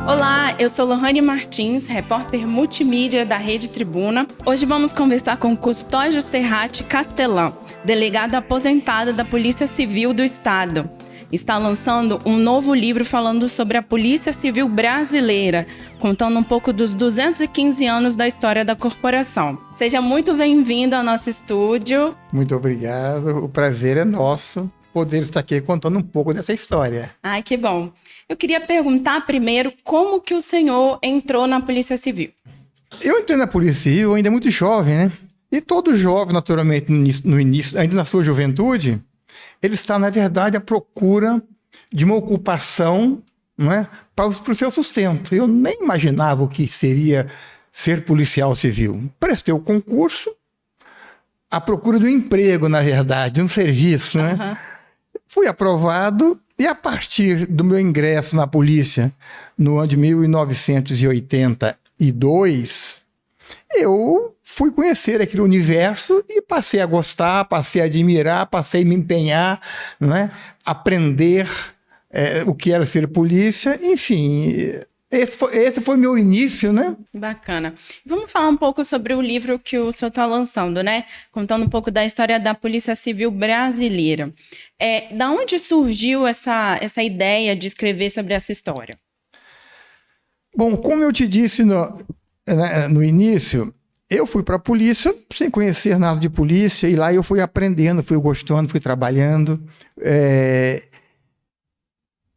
Olá, eu sou Lohane Martins, repórter multimídia da Rede Tribuna. Hoje vamos conversar com Custódio Serrati Castelã, delegado aposentado da Polícia Civil do Estado. Está lançando um novo livro falando sobre a Polícia Civil brasileira, contando um pouco dos 215 anos da história da corporação. Seja muito bem-vindo ao nosso estúdio. Muito obrigado, o prazer é nosso poder estar aqui contando um pouco dessa história. Ai, que bom. Eu queria perguntar primeiro como que o senhor entrou na Polícia Civil. Eu entrei na Polícia Civil ainda muito jovem, né? E todo jovem, naturalmente, no início, ainda na sua juventude, ele está, na verdade, à procura de uma ocupação, não é, para o seu sustento. Eu nem imaginava o que seria ser policial civil. Prestei o concurso à procura do emprego, na verdade, de um serviço, né? Uhum. Fui aprovado e, a partir do meu ingresso na polícia, no ano de 1982, eu fui conhecer aquele universo e passei a gostar, passei a admirar, passei a me empenhar, não é? Aprender o que era ser polícia, enfim. Esse foi meu início, né? Bacana. Vamos falar um pouco sobre o livro que o senhor está lançando, né? Contando um pouco da história da Polícia Civil brasileira. Da onde surgiu essa ideia de escrever sobre essa história? Bom, como eu te disse no início, eu fui para a polícia sem conhecer nada de polícia, e lá eu fui aprendendo, fui gostando, fui trabalhando.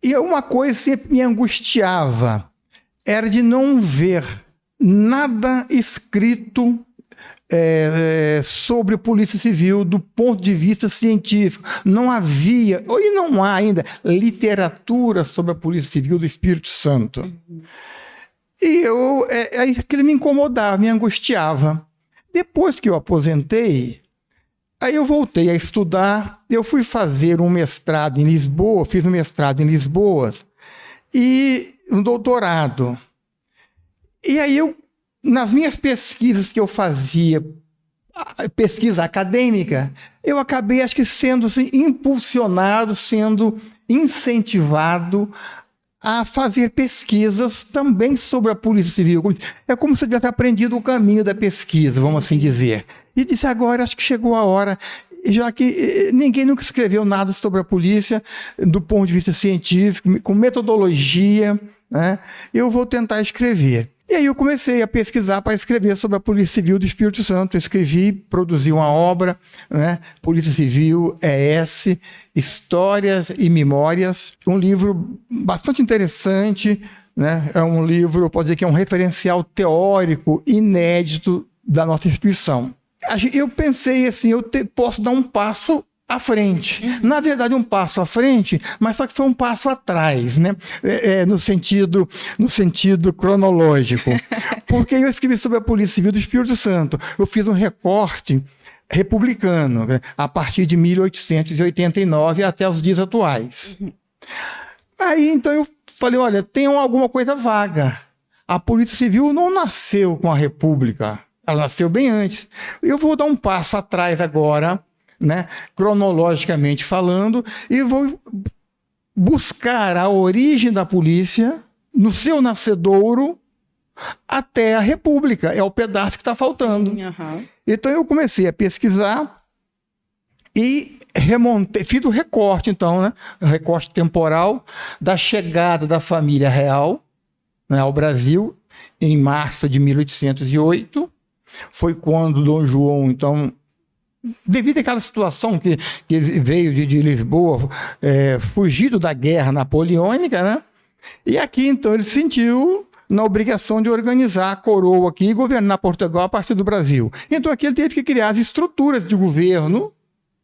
E uma coisa sempre me angustiava, era de não ver nada escrito sobre Polícia Civil do ponto de vista científico. Não havia, e não há ainda, literatura sobre a Polícia Civil do Espírito Santo. E aquilo me incomodava, me angustiava. Depois que eu aposentei, aí eu voltei a estudar, eu fui fazer um mestrado em Lisboa, fiz um mestrado em Lisboa e um doutorado. E aí nas minhas pesquisas que eu fazia, pesquisa acadêmica, eu acabei, acho que, sendo assim, impulsionado, sendo incentivado a fazer pesquisas também sobre a Polícia Civil. É como se eu tivesse aprendido o caminho da pesquisa, vamos assim dizer. E disse, agora acho que chegou a hora, já que ninguém nunca escreveu nada sobre a polícia do ponto de vista científico, com metodologia, né? Eu vou tentar escrever. E aí eu comecei a pesquisar para escrever sobre a Polícia Civil do Espírito Santo. Eu escrevi, produzi uma obra, né? Polícia Civil ES, Histórias e Memórias. Um livro bastante interessante, né? É um livro, pode dizer que é um referencial teórico inédito da nossa instituição. Eu pensei assim, posso dar um passo à frente. Na verdade, um passo à frente, mas só que foi um passo atrás, né? No sentido cronológico. Porque eu escrevi sobre a Polícia Civil do Espírito Santo. Eu fiz um recorte republicano, né? A partir de 1889 até os dias atuais. Aí, então, eu falei, olha, tem alguma coisa vaga. A Polícia Civil não nasceu com a República. Ela nasceu bem antes. Eu vou dar um passo atrás agora, né, cronologicamente falando, e vou buscar a origem da polícia no seu nascedouro até a República. É o pedaço que está faltando. Sim, uhum. Então eu comecei a pesquisar e remontei, fiz o recorte, então, né, o recorte temporal da chegada da família real, né, ao Brasil em março de 1808. Foi quando Dom João, então, devido àquela situação que veio de Lisboa, fugido da guerra napoleônica, né? E aqui, então, ele se sentiu na obrigação de organizar a coroa aqui e governar Portugal a partir do Brasil. Então, aqui ele teve que criar as estruturas de governo,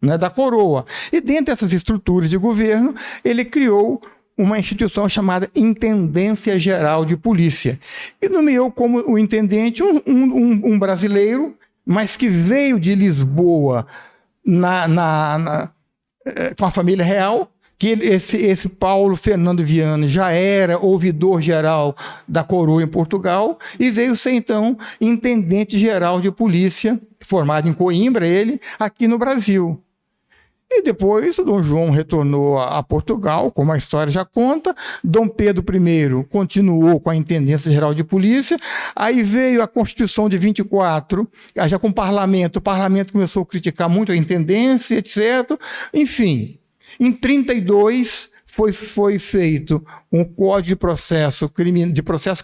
né, da coroa. E dentro dessas estruturas de governo, ele criou uma instituição chamada Intendência Geral de Polícia. E nomeou como o intendente um brasileiro, mas que veio de Lisboa com a família real, que esse Paulo Fernando Viana já era ouvidor-geral da coroa em Portugal e veio ser, então, intendente-geral de polícia, formado em Coimbra, ele, aqui no Brasil. E depois o Dom João retornou a Portugal, como a história já conta. Dom Pedro I continuou com a Intendência Geral de Polícia. Aí veio a Constituição de 24, já com o parlamento começou a criticar muito a intendência, etc. Enfim, em 32 foi feito um Código de Processo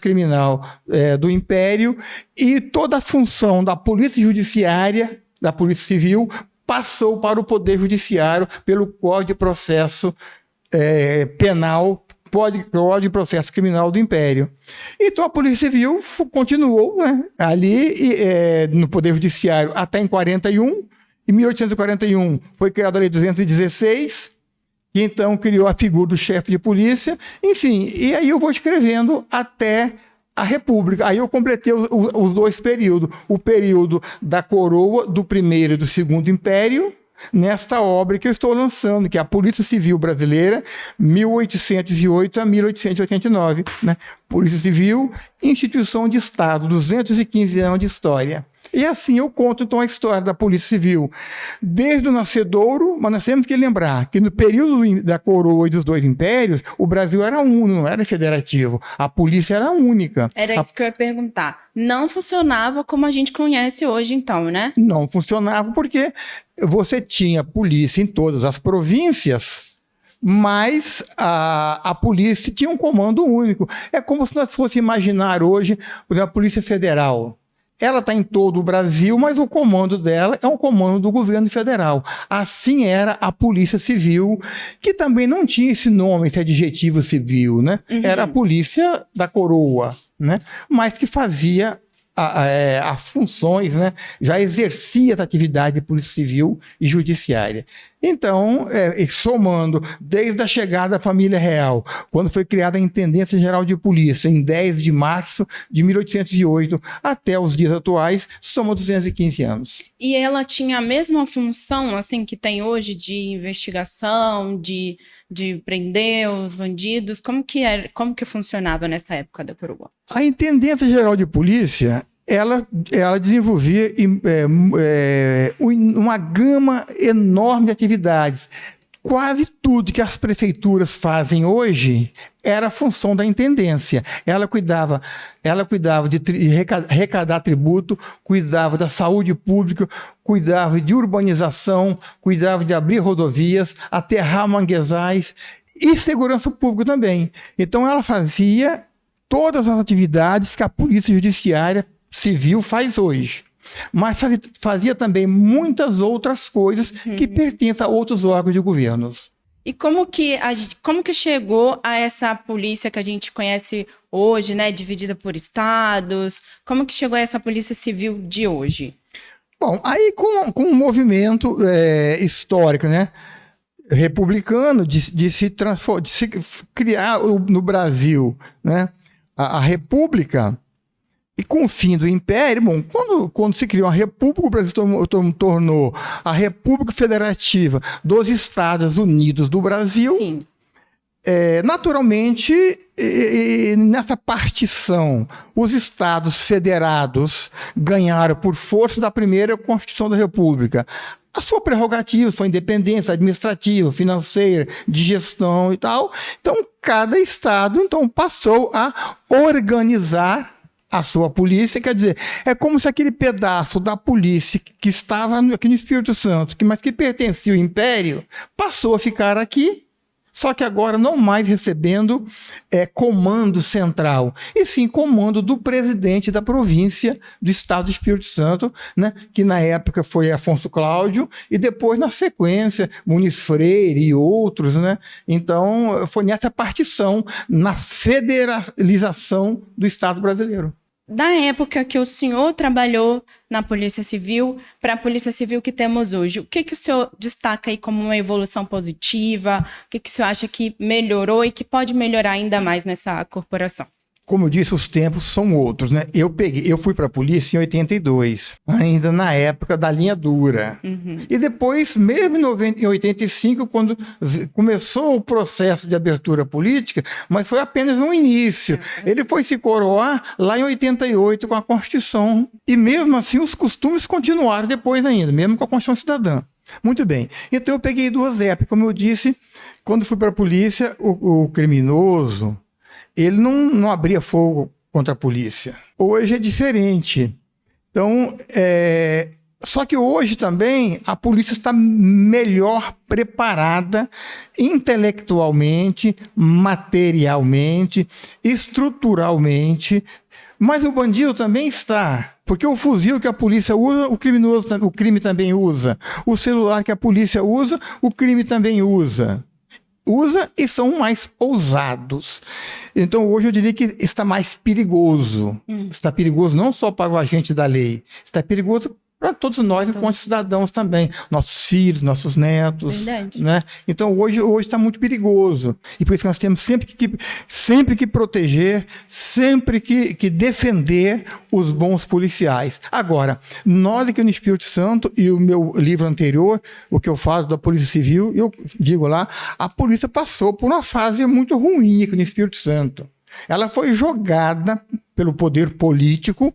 Criminal do Império, e toda a função da Polícia Judiciária, da Polícia Civil, passou para o Poder Judiciário pelo Código de Processo Penal, Código de Processo Criminal do Império. Então a Polícia Civil continuou, né, ali no Poder Judiciário até em 41. Em 1841 foi criada a Lei 216, que então criou a figura do chefe de polícia. Enfim, e aí eu vou escrevendo até a República. Aí eu completei os dois períodos. O período da coroa, do Primeiro e do Segundo Império, nesta obra que eu estou lançando, que é a Polícia Civil Brasileira, 1808 a 1889. Né? Polícia Civil, instituição de Estado, 215 anos de história. E assim eu conto, então, a história da Polícia Civil desde o nascedouro, mas nós temos que lembrar que no período da coroa e dos dois impérios, o Brasil era único, não era federativo. A polícia era única. Era isso que eu ia perguntar. Não funcionava como a gente conhece hoje, então, né? Não funcionava porque você tinha polícia em todas as províncias, mas a polícia tinha um comando único. É como se nós fôssemos imaginar hoje, por exemplo, a Polícia Federal. Ela está em todo o Brasil, mas o comando dela é um comando do governo federal. Assim era a Polícia Civil, que também não tinha esse nome, esse adjetivo civil, né? Uhum. Era a polícia da coroa, né? Mas que fazia as funções, né? Já exercia a atividade de polícia civil e judiciária. Então, somando desde a chegada da família real, quando foi criada a Intendência Geral de Polícia, em 10 de março de 1808, até os dias atuais, soma 215 anos. E ela tinha a mesma função, assim, que tem hoje, de investigação, de prender os bandidos? Como que funcionava nessa época da coroa? A Intendência Geral de Polícia, ela desenvolvia uma gama enorme de atividades. Quase tudo que as prefeituras fazem hoje era função da intendência. Ela cuidava de arrecadar tributo, cuidava da saúde pública, cuidava de urbanização, cuidava de abrir rodovias, aterrar manguezais e segurança pública também. Então ela fazia todas as atividades que a Polícia Judiciária Civil faz hoje. Mas fazia também muitas outras coisas que pertencem a outros órgãos de governos. E como que chegou a essa polícia que a gente conhece hoje, né, dividida por estados? Como que chegou a essa Polícia Civil de hoje? Bom, aí com um movimento histórico, né, republicano, de se criar no Brasil, né, a República. E com o fim do Império, bom, quando se criou a República, o Brasil tornou a República Federativa dos Estados Unidos do Brasil. Sim. Naturalmente, nessa partição, os estados federados ganharam por força da primeira Constituição da República a sua prerrogativa, sua independência administrativa, financeira, de gestão e tal. Então, cada estado passou a organizar a sua polícia. Quer dizer, é como se aquele pedaço da polícia que estava aqui no Espírito Santo, mas que pertencia ao Império, passou a ficar aqui, só que agora não mais recebendo comando central, e sim comando do presidente da província do Estado do Espírito Santo, né, que na época foi Afonso Cláudio, e depois, na sequência, Muniz Freire e outros, né? Então, foi nessa partição, na federalização do Estado brasileiro. Da época que o senhor trabalhou na Polícia Civil para a Polícia Civil que temos hoje, o que o senhor destaca aí como uma evolução positiva? O que o senhor acha que melhorou e que pode melhorar ainda mais nessa corporação? Como eu disse, os tempos são outros, né? Eu fui para a polícia em 82, ainda na época da linha dura. Uhum. E depois, mesmo em 85, quando começou o processo de abertura política, mas foi apenas um início. Ele foi se coroar lá em 88 com a Constituição. E mesmo assim, os costumes continuaram depois ainda, mesmo com a Constituição Cidadã. Muito bem. Então eu peguei 2 épocas. Como eu disse, quando fui para a polícia, o criminoso, ele não abria fogo contra a polícia. Hoje é diferente. Então, só que hoje também a polícia está melhor preparada intelectualmente, materialmente, estruturalmente, mas o bandido também está. Porque o fuzil que a polícia usa, o crime também usa. O celular que a polícia usa, o crime também usa. Usa e são mais ousados. Então, hoje eu diria que está mais perigoso. Está perigoso não só para o agente da lei, está perigoso para todos nós, enquanto cidadãos também. Nossos filhos, nossos netos. Verdade. Né? Então, hoje está muito perigoso. E por isso que nós temos sempre que proteger, sempre que defender os bons policiais. Agora, nós aqui no Espírito Santo, e o meu livro anterior, o que eu falo da Polícia Civil, eu digo lá, a polícia passou por uma fase muito ruim aqui no Espírito Santo. Ela foi jogada pelo poder político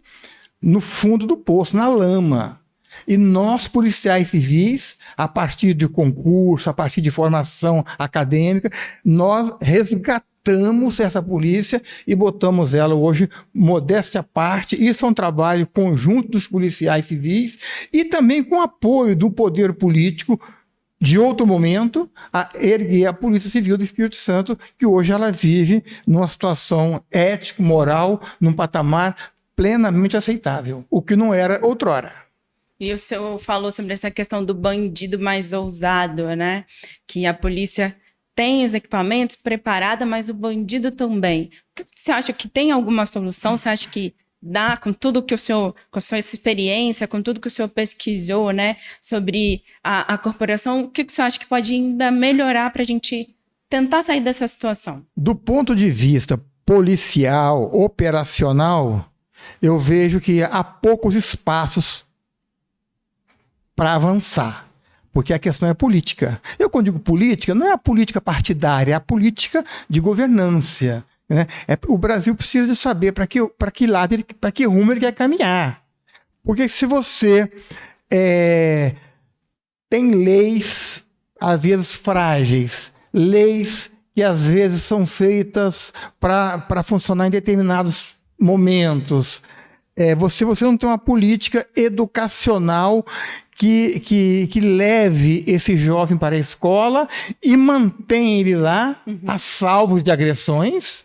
no fundo do poço, na lama. E nós, policiais civis, a partir de concurso, a partir de formação acadêmica, nós resgatamos essa polícia e botamos ela hoje, modéstia à parte. Isso é um trabalho conjunto dos policiais civis e também com apoio do poder político de outro momento, a erguer a Polícia Civil do Espírito Santo, que hoje ela vive numa situação ética, moral, num patamar plenamente aceitável, o que não era outrora. E o senhor falou sobre essa questão do bandido mais ousado, né? Que a polícia tem os equipamentos preparada, mas o bandido também. Você acha que tem alguma solução? Você acha que dá, com tudo que o senhor, com a sua experiência, com tudo que o senhor pesquisou, né, sobre a corporação, o que o senhor acha que pode ainda melhorar para a gente tentar sair dessa situação? Do ponto de vista policial, operacional, eu vejo que há poucos espaços para avançar, porque a questão é política. Eu, quando digo política, não é a política partidária, é a política de governância. Né? O Brasil precisa de saber para que lado, para que rumo ele quer caminhar. Porque se você tem leis, às vezes frágeis, leis que às vezes são feitas para funcionar em determinados momentos, você não tem uma política educacional que leve esse jovem para a escola e mantém ele lá a salvo de agressões,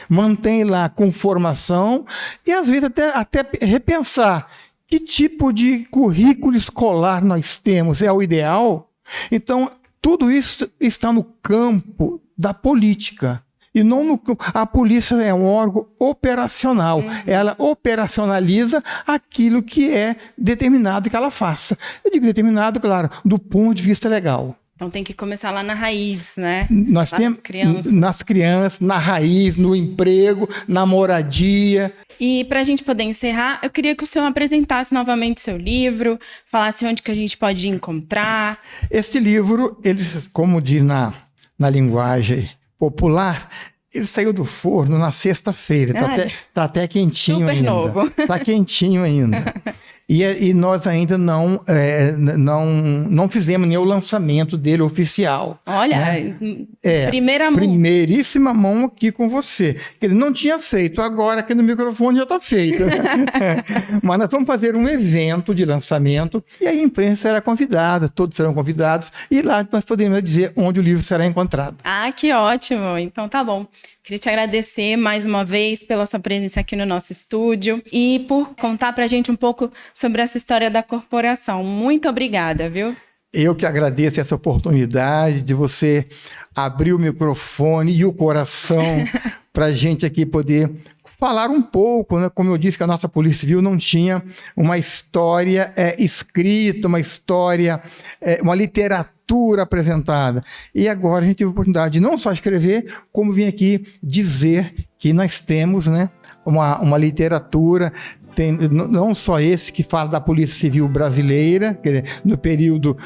mantém lá com formação e às vezes até repensar que tipo de currículo escolar nós temos, é o ideal. Então, tudo isso está no campo da política. E não a polícia é um órgão operacional. Ela operacionaliza aquilo que é determinado que ela faça. Eu digo determinado, claro, do ponto de vista legal. Então tem que começar lá na raiz, né? Nós temos nas crianças, na raiz, no emprego, na moradia. E para a gente poder encerrar, eu queria que o senhor apresentasse novamente seu livro, falasse onde que a gente pode encontrar. Este livro, ele, como diz na linguagem popular, ele saiu do forno na sexta-feira. Tá até quentinho super ainda. Novo. Tá quentinho ainda. E nós ainda não fizemos nem o lançamento dele oficial. Olha, né? Primeira mão. Primeiríssima mão aqui com você. Ele não tinha feito, agora aqui no microfone já está feito. Mas nós vamos fazer um evento de lançamento e a imprensa será convidada, todos serão convidados, e lá nós poderemos dizer onde o livro será encontrado. Ah, que ótimo! Então tá bom. Queria te agradecer mais uma vez pela sua presença aqui no nosso estúdio e por contar pra gente um pouco sobre essa história da corporação. Muito obrigada, viu? Eu que agradeço essa oportunidade de você abrir o microfone e o coração para a gente aqui poder falar um pouco, né? Como eu disse, que a nossa Polícia Civil não tinha uma história escrita, uma história, uma literatura apresentada. E agora a gente teve a oportunidade de não só escrever, como vir aqui dizer que nós temos, né, uma literatura. Tem não só esse que fala da Polícia Civil brasileira, quer dizer, no período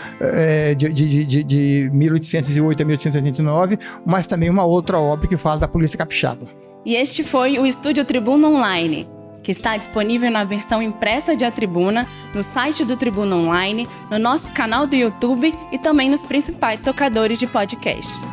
de 1808 a 1889, mas também uma outra obra que fala da Polícia Capixaba. E este foi o Estúdio Tribuna Online. que está disponível na versão impressa de A Tribuna, no site do Tribuna Online, no nosso canal do YouTube e também nos principais tocadores de podcasts.